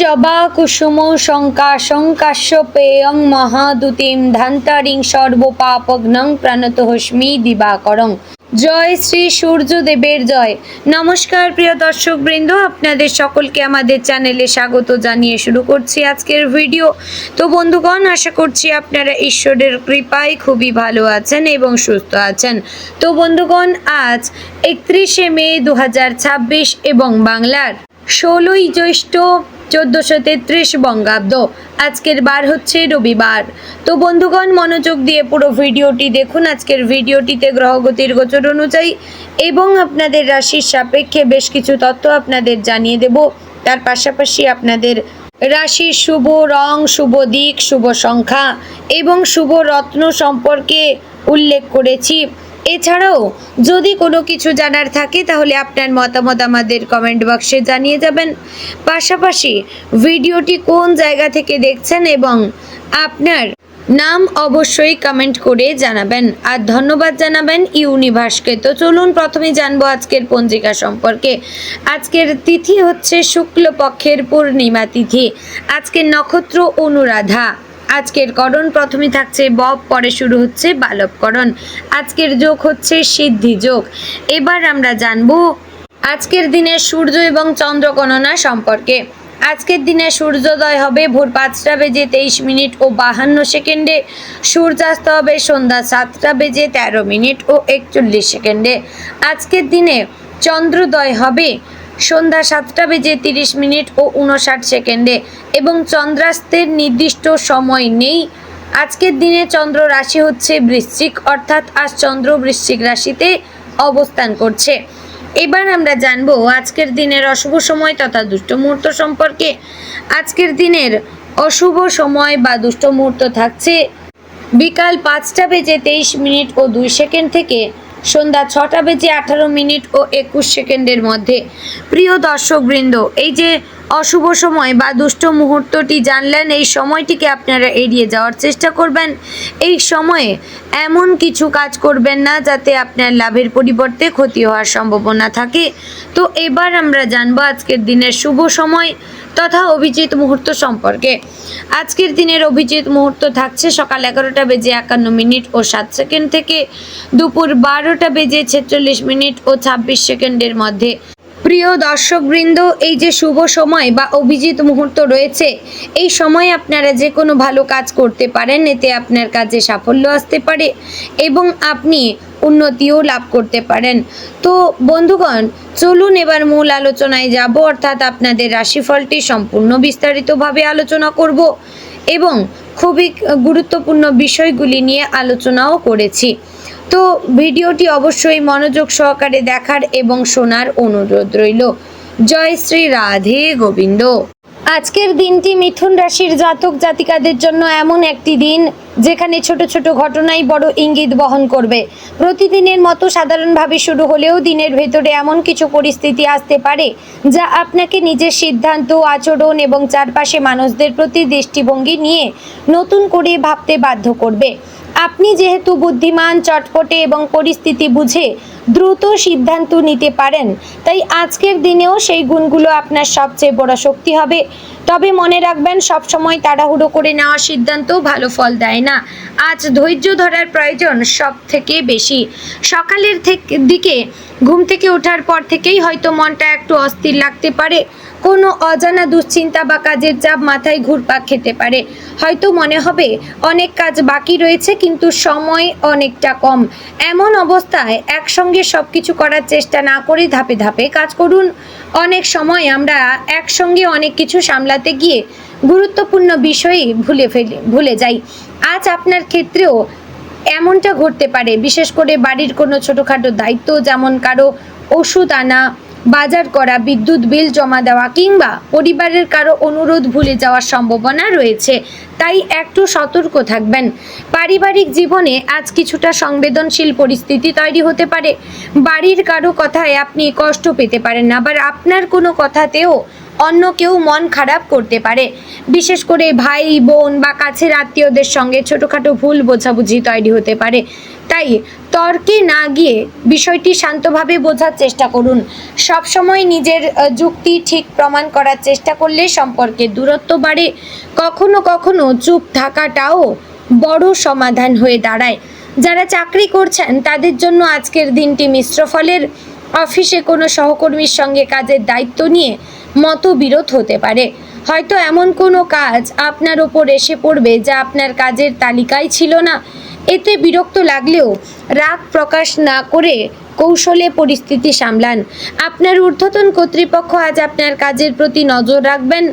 জবা কুসুম শঙ্কাশং কাশ্যপেয়ং মহাদুতিম ধান্তারিং সর্বপাপঘ্নং প্রাণতহস্মি দিবাকরং। জয় শ্রী সূর্যদেবের জয়। নমস্কার প্রিয় দর্শক বৃন্দ, আপনাদের সকলকে আমাদের চ্যানেলে স্বাগত জানিয়ে শুরু করছি আজকের ভিডিও। তো বন্ধুগণ, আশা করছি আপনারা ঈশ্বরের কৃপায় খুবই ভালো আছেন এবং সুস্থ আছেন। তো বন্ধুগণ, আজ 31শে মে 2026 এবং বাংলার 16ই জ্যৈষ্ঠ 1433 বঙ্গাব্দ। আজকের বার হচ্ছে রবিবার। তো বন্ধুগণ, মনোযোগ দিয়ে পুরো ভিডিওটি দেখুন। আজকের ভিডিওটিতে গ্রহগতির গোচর অনুযায়ী এবং আপনাদের রাশির সাপেক্ষে বেশ কিছু তথ্য আপনাদের জানিয়ে দেব। তার পাশাপাশি আপনাদের রাশির শুভ রং, শুভ দিক, শুভ সংখ্যা এবং শুভ রত্ন সম্পর্কে উল্লেখ করেছি। এছাড়াও যদি কোনো কিছু জানার থাকে তাহলে আপনার মতামত আমাদের কমেন্ট বক্সে জানিয়ে যাবেন। পাশাপাশি ভিডিওটি কোন জায়গা থেকে দেখছেন এবং আপনার নাম অবশ্যই কমেন্ট করে জানাবেন, আর ধন্যবাদ জানাবেন ইউনিভার্সকে। তো চলুন প্রথমে জানবো আজকের পঞ্জিকা সম্পর্কে। আজকের তিথি হচ্ছে শুক্লপক্ষের পূর্ণিমা তিথি। আজকের নক্ষত্র অনুরাধা। আজকের করণ প্রথমে থাকছে বব, পরে শুরু হচ্ছে বালবকরণ। আজকের যোগ হচ্ছে সিদ্ধি যোগ। এবার আমরা জানবো আজকের দিনের সূর্য এবং চন্দ্র গণনা সম্পর্কে। আজকের দিনে সূর্যোদয় হবে ভোর 5টা বেজে 23 মিনিট ও 52 সেকেন্ডে। সূর্যাস্ত হবে সন্ধ্যা 7টা বেজে 13 মিনিট ও 41 সেকেন্ডে। আজকের দিনে চন্দ্রোদয় হবে সন্ধ্যা 7টা বেজে 30 মিনিট ও 59 সেকেন্ডে এবং চন্দ্রাস্তের নির্দিষ্ট সময় নেই। আজকের দিনে চন্দ্র রাশি হচ্ছে বৃশ্চিক, অর্থাৎ আজ চন্দ্র বৃশ্চিক রাশিতে অবস্থান করছে। এবার আমরা জানবো আজকের দিনের অশুভ সময় তথা দুষ্ট মুহূর্ত সম্পর্কে। আজকের দিনের অশুভ সময় বা দুষ্ট মুহূর্ত থাকছে বিকাল 5টা বেজে 23 মিনিট ও 2 সেকেন্ড থেকে সন্ধ্যা 6টা বেজে 18 মিনিট ও 21 সেকেন্ডের মধ্যে। প্রিয় দর্শকবৃন্দ, এই যে অশুভ সময় বা দুষ্ট মুহূর্তটি জানলেন, এই সময়টিকে আপনারা এড়িয়ে যাওয়ার চেষ্টা করবেন। এই সময়ে এমন কিছু কাজ করবেন না যাতে আপনার লাভের পরিবর্তে ক্ষতি হওয়ার সম্ভাবনা থাকে। তো এবার আমরা জানবো আজকের দিনের শুভ সময় তথা অভিজিৎ মুহূর্ত সম্পর্কে। আজকের দিনের অভিজিৎ মুহূর্ত থাকছে সকাল 11টা বেজে 51 মিনিট ও 7 সেকেন্ড থেকে দুপুর 12টা বেজে 46 মিনিট ও 26 সেকেন্ডের মধ্যে। প্রিয় দর্শকবৃন্দ, এই যে শুভ সময় বা অভিজিৎ মুহূর্ত রয়েছে, এই সময় আপনারা যে কোনো ভালো কাজ করতে পারেন। এতে আপনার কাজে সাফল্য আসতে পারে এবং আপনি উন্নতিও লাভ করতে পারেন। তো বন্ধুগণ, চলুন এবার মূল আলোচনায় যাব, অর্থাৎ আপনাদের রাশিফলটি সম্পূর্ণ বিস্তারিতভাবে আলোচনা করব এবং খুবই গুরুত্বপূর্ণ বিষয়গুলি নিয়ে আলোচনাও করেছি। তো ভিডিওটি অবশ্যই মনোযোগ সহকারে দেখার এবং শোনার অনুরোধ রইল। জয় শ্রী রাধে গোবিন্দ। আজকের দিনটি মিথুন রাশির জাতক জাতিকাদের জন্য এমন একটি দিন যেখানে ছোট ছোট ঘটনাই বড় ইঙ্গিত বহন করবে। প্রতিদিনের মতো সাধারণভাবে শুরু হলেও দিনের ভেতরে এমন কিছু পরিস্থিতি আসতে পারে যা আপনাকে নিজের সিদ্ধান্ত, আচরণ এবং চারপাশে মানুষদের প্রতি দৃষ্টিভঙ্গি নিয়ে নতুন করে ভাবতে বাধ্য করবে। আপনি যেহেতু বুদ্ধিমান, চটপটে এবং পরিস্থিতি বুঝে দ্রুত সিদ্ধান্ত নিতে পারেন, তাই আজকের দিনেও সেই গুণগুলো আপনার সবচেয়ে বড় শক্তি হবে। তবে মনে রাখবেন, সবসময় তাড়াহুড়ো করে নেওয়া সিদ্ধান্ত ভালো ফল দেয় না। আজ ধৈর্য ধরার প্রয়োজন সব থেকে বেশি। সকালের দিকে ঘুম থেকে ওঠার পর থেকেই হয়তো মনটা একটু অস্থির লাগতে পারে। কোনো অজানা দুশ্চিন্তা বা কাজের চাপ মাথায় ঘুরপাক খেতে পারে। হয়তো মনে হবে অনেক কাজ বাকি রয়েছে কিন্তু সময় অনেকটা কম। এমন অবস্থায় একসঙ্গে সব কিছু করার চেষ্টা না করে ধাপে ধাপে কাজ করুন। অনেক সময় আমরা একসঙ্গে অনেক কিছু সামলাতে গিয়ে গুরুত্বপূর্ণ বিষয় ভুলে যাই। আজ আপনার ক্ষেত্রেও এমনটা ঘটতে পারে। বিশেষ করে বাড়ির কোনো ছোটোখাটো দায়িত্ব, যেমন কারো ওষুধ আনা, বাজার করা, বিদ্যুৎ বিল জমা দেওয়া কিংবা পরিবারের কারো অনুরোধ ভুলে যাওয়ার সম্ভাবনা রয়েছে। তাই একটু সতর্ক থাকবেন। পারিবারিক জীবনে আজ কিছুটা সংবেদনশীল পরিস্থিতি তৈরি হতে পারে। বাড়ির কারো কথায় আপনি কষ্ট পেতে পারেন, আবার আপনার কোনো কথাতেও অন্য কেউ মন খারাপ করতে পারে। বিশেষ করে ভাই বোন বা কাছের আত্মীয়দের সঙ্গে ছোটোখাটো ভুল বোঝাবুঝি তৈরি হতে পারে। তাই তর্কে না গিয়ে বিষয়টি শান্তভাবে বোঝার চেষ্টা করুন। সবসময় নিজের যুক্তি ঠিক প্রমাণ করার চেষ্টা করলে সম্পর্কের দূরত্ব বাড়ে। কখনো কখনো চুপ থাকাটাও বড় সমাধান হয়ে দাঁড়ায়। যারা চাকরি করছেন তাদের জন্য আজকের দিনটি মিশ্র ফলের। অফিসে কোনো সহকর্মীর সঙ্গে কাজের দায়িত্ব নিয়ে মতবিরোধ হতে পারে। হয়তো এমন কোনো কাজ আপনার ওপর এসে পড়বে যা আপনার কাজের তালিকায় ছিল না। এতে বিরক্ত লাগলেও রাগ প্রকাশ না করে কৌশলে পরিস্থিতি সামলান। আপনার ঊর্ধ্বতন কর্তৃপক্ষ আজ আপনার কাজের প্রতি নজর রাখবেন।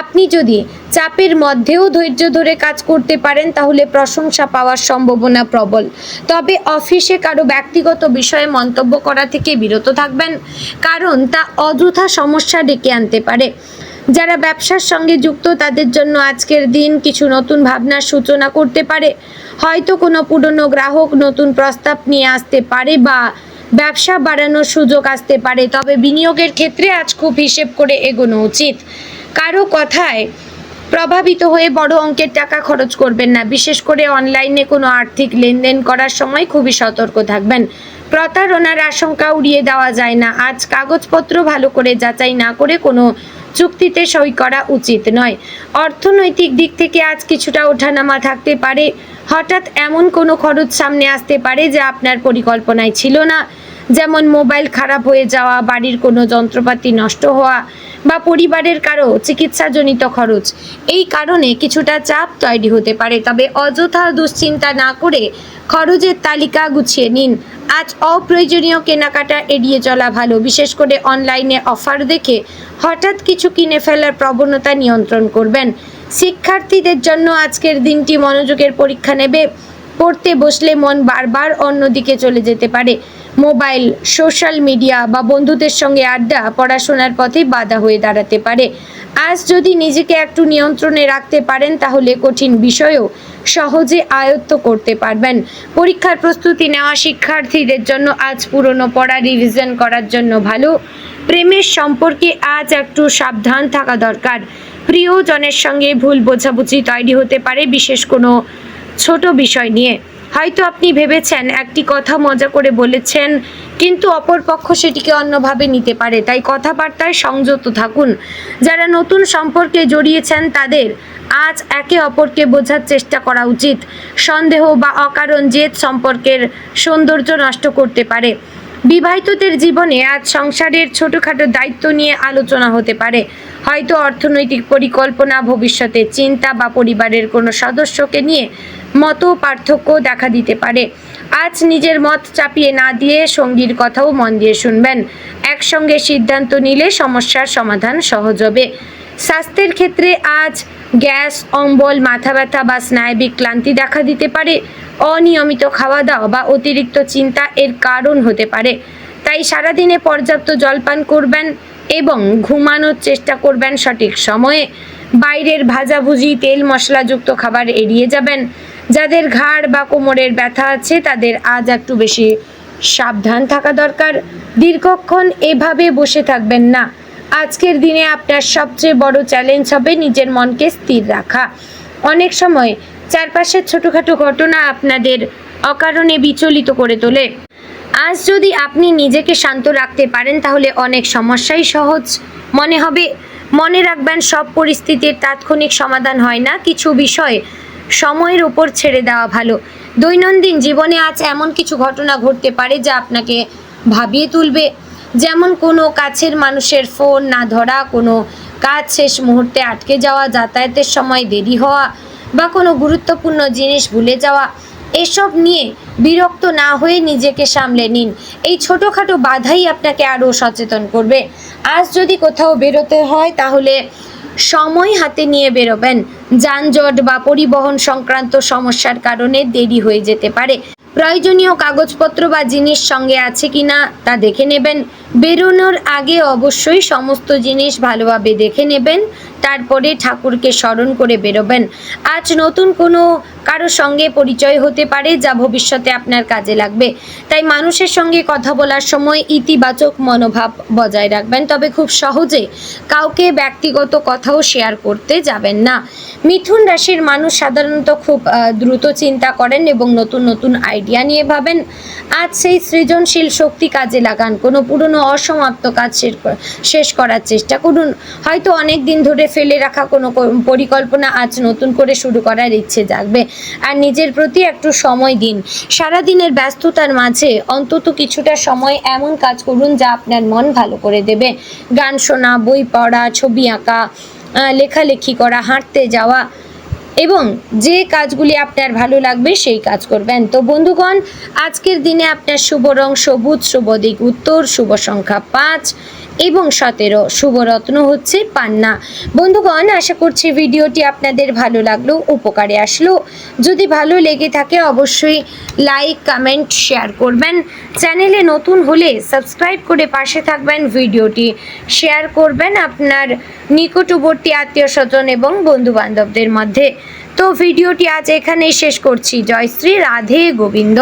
আপনি যদি চাপের মধ্যেও ধৈর্য ধরে কাজ করতে পারেন তাহলে প্রশংসা পাওয়ার সম্ভাবনা প্রবল। তবে অফিসে কারো ব্যক্তিগত বিষয়ে মন্তব্য করা থেকে বিরত থাকবেন, কারণ তা অযথা সমস্যা ডেকে আনতে পারে। যারা ব্যবসার সঙ্গে যুক্ত তাদের জন্য আজকের দিন কিছু নতুন ভাবনার সূচনা করতে পারে। হয়তো কোনো পুরনো গ্রাহক নতুন প্রস্তাব নিয়ে আসতে পারে বা ব্যবসা বাড়ানোর সুযোগ আসতে পারে। তবে বিনিয়োগের ক্ষেত্রে আজ খুব হিসেব করে এগোনো উচিত। কারো কথায় প্রভাবিত হয়ে বড় অঙ্কের টাকা খরচ করবেন না। বিশেষ করে অনলাইনে কোনো আর্থিক লেনদেন করার সময় খুবই সতর্ক থাকবেন। প্রতারণার আশঙ্কা উড়িয়ে দেওয়া যায় না। আজ কাগজপত্র ভালো করে যাচাই না করে কোনো চুক্তিতে সই করা উচিত নয়। অর্থনৈতিক দিক থেকে আজ কিছুটা ওঠানামা থাকতে পারে। হঠাৎ এমন কোনো খরচ সামনে আসতে পারে যা আপনার পরিকল্পনায় ছিল না, যেমন মোবাইল খারাপ হয়ে যাওয়া, বাড়ির কোনো যন্ত্রপাতি নষ্ট হওয়া বা পরিবারের কারো চিকিৎসাজনিত খরচ। এই কারণে কিছুটা চাপ তৈরি হতে পারে। তবে অযথা দুশ্চিন্তা না করে খরচের তালিকা গুছিয়ে নিন। আজ অপ্রয়োজনীয় কেনাকাটা এড়িয়ে চলা ভালো। বিশেষ করে অনলাইনে অফার দেখে হঠাৎ কিছু কিনে ফেলার প্রবণতা নিয়ন্ত্রণ করবেন। শিক্ষার্থীদের জন্য আজকের দিনটি মনোযোগের পরীক্ষা নেবে। পড়তে বসলে মন বারবার অন্যদিকে চলে যেতে পারে। মোবাইল, সোশ্যাল মিডিয়া বা বন্ধুদের সঙ্গে আড্ডা পড়াশোনার পথে বাধা হয়ে দাঁড়াতে পারে। আজ যদি নিজেকে একটু নিয়ন্ত্রণে রাখতে পারেন তাহলে কঠিন বিষয়ও সহজে আয়ত্ত করতে পারবেন। পরীক্ষার প্রস্তুতি নেওয়া শিক্ষার্থীদের জন্য আজ পুরনো পড়া রিভিশন করার জন্য ভালো। প্রেমের সম্পর্কে আজ একটু সাবধান থাকা দরকার। প্রিয়জনের সঙ্গে ভুল বোঝাবুঝি তৈরি হতে পারে, বিশেষ কোনো ছোট বিষয় নিয়ে। হয়তো আপনি ভেবেছেন একটি কথা মজা করে বলেছেন, কিন্তু অপরপক্ষ সেটিকে অন্যভাবে নিতে পারে। তাই কথাবার্তায় সংযত থাকুন। যারা নতুন সম্পর্কে জড়িয়েছেন তাদের আজ একে অপরকে বোঝার চেষ্টা করা উচিত। সন্দেহ বা অকারণ জেদ সম্পর্কের সৌন্দর্য নষ্ট করতে পারে। বিবাহিতদের জীবনে আজ সংসারের ছোটোখাটো দায়িত্ব নিয়ে আলোচনা হতে পারে। হয়তো অর্থনৈতিক পরিকল্পনা, ভবিষ্যতের চিন্তা বা পরিবারের কোনো সদস্যকে নিয়ে মত পার্থক্য দেখা দিতে পারে। আজ নিজের মত চাপিয়ে না দিয়ে সঙ্গীর কথাও মন দিয়ে শুনবেন। একসঙ্গে সিদ্ধান্ত নিলে সমস্যার সমাধান সহজ হবে। স্বাস্থ্যের ক্ষেত্রে আজ গ্যাস, অম্বল, মাথা ব্যথা বা স্নায়বিক ক্লান্তি দেখা দিতে পারে। অনিয়মিত খাওয়া দাওয়া বা অতিরিক্ত চিন্তা এর কারণ হতে পারে। তাই সারাদিনে পর্যাপ্ত জলপান করবেন এবং ঘুমানোর চেষ্টা করবেন সঠিক সময়ে। বাইরের ভাজাভুজি, তেল মশলাযুক্ত খাবার এড়িয়ে যাবেন। যাদের ঘাড় বা কোমরের ব্যথা আছে তাদের আজ একটু বেশি সাবধান থাকা দরকার। দীর্ঘক্ষণ এভাবে বসে থাকবেন না। আজকের দিনে আপনার সবচেয়ে বড় চ্যালেঞ্জ হবে নিজের মনকে স্থির রাখা। অনেক সময় চারপাশের ছোটোখাটো ঘটনা আপনাদের অকারণে বিচলিত করে তোলে। আজ যদি আপনি নিজেকে শান্ত রাখতে পারেন তাহলে অনেক সমস্যাই সহজ মনে হবে। মনে রাখবেন, সব পরিস্থিতির তাৎক্ষণিক সমাধান হয় না। কিছু বিষয় সময়ের উপর ছেড়ে দেওয়া ভালো। দৈনন্দিন জীবনে আজ এমন কিছু ঘটনা ঘটতে পারে যা আপনাকে ভাবিয়ে তুলবে, যেমন কোনো কাছের মানুষের ফোন না ধরা, কোনো কাজ শেষ মুহূর্তে আটকে যাওয়া, যাতায়াতের সময় দেরি হওয়া বা কোনো গুরুত্বপূর্ণ জিনিস ভুলে যাওয়া। এসব নিয়ে বিরক্ত না হয়ে নিজেকে সামলে নিন। এই ছোটোখাটো বাধাই আপনাকে আরও সচেতন করবে। আজ যদি কোথাও বেরোতে হয় তাহলে সময় হাতে নিয়ে বেরোবেন। যানজট বা পরিবহন সংক্রান্ত সমস্যার কারণে দেরি হয়ে যেতে পারে। প্রয়োজনীয় কাগজপত্র বা জিনিস সঙ্গে আছে কিনা তা দেখে নেবেন। বেরোনোর আগে অবশ্যই সমস্ত জিনিস ভালোভাবে দেখে নেবেন, তারপরে ঠাকুরকে স্মরণ করে বেরোবেন। আজ নতুন কোনো কারোর সঙ্গে পরিচয় হতে পারে যা ভবিষ্যতে আপনার কাজে লাগবে, তাই মানুষের সঙ্গে কথা বলার সময় ইতিবাচক মনোভাব বজায় রাখবেন, তবে খুব সহজে কাউকে ব্যক্তিগত কথাও শেয়ার করতে যাবেন না। মিথুন রাশির মানুষ সাধারণত খুব দ্রুত চিন্তা করেন এবং নতুন নতুন আইডিয়া নিয়ে ভাবেন। আজ সেই সৃজনশীল শক্তি কাজে লাগান, কোনো পুরনো অসমাপ্ত কাজ শেষ করার চেষ্টা করুন। হয়তো অনেক দিন ধরে ফেলে রাখা কোনো পরিকল্পনা আজ নতুন করে শুরু করার ইচ্ছে জাগবে। আর নিজের প্রতি একটু সময় দিন। সারাদিনের ব্যস্ততার মাঝে অন্তত কিছুটা সময় এমন কাজ করুন যা আপনার মন ভালো করে দেবে। গান শোনা, বই পড়া, ছবি আঁকা, লেখালেখি করা, হাঁটতে যাওয়া এবং যে কাজগুলি আপনার ভালো লাগবে সেই কাজ করবেন। তো বন্ধুগণ, আজকের দিনে আপনার শুভ রং সবুজ, শুভ দিক উত্তর, শুভ সংখ্যা 5 এবং 17, শুভ রত্ন হচ্ছে পান্না। বন্ধুগণ, আশা করছি ভিডিওটি আপনাদের ভালো লাগলো, উপকারে আসলো। যদি ভালো লেগে থাকে অবশ্যই লাইক, কমেন্ট, শেয়ার করবেন। চ্যানেলে নতুন হলে সাবস্ক্রাইব করে পাশে থাকবেন, ভিডিওটি শেয়ার করবেন আপনার নিকটবর্তী আত্মীয় স্বজন এবং বন্ধু বান্ধবদের মধ্যে। তো ভিডিওটি আজ এখানেই শেষ করছি। জয় শ্রী রাধে গোবিন্দ।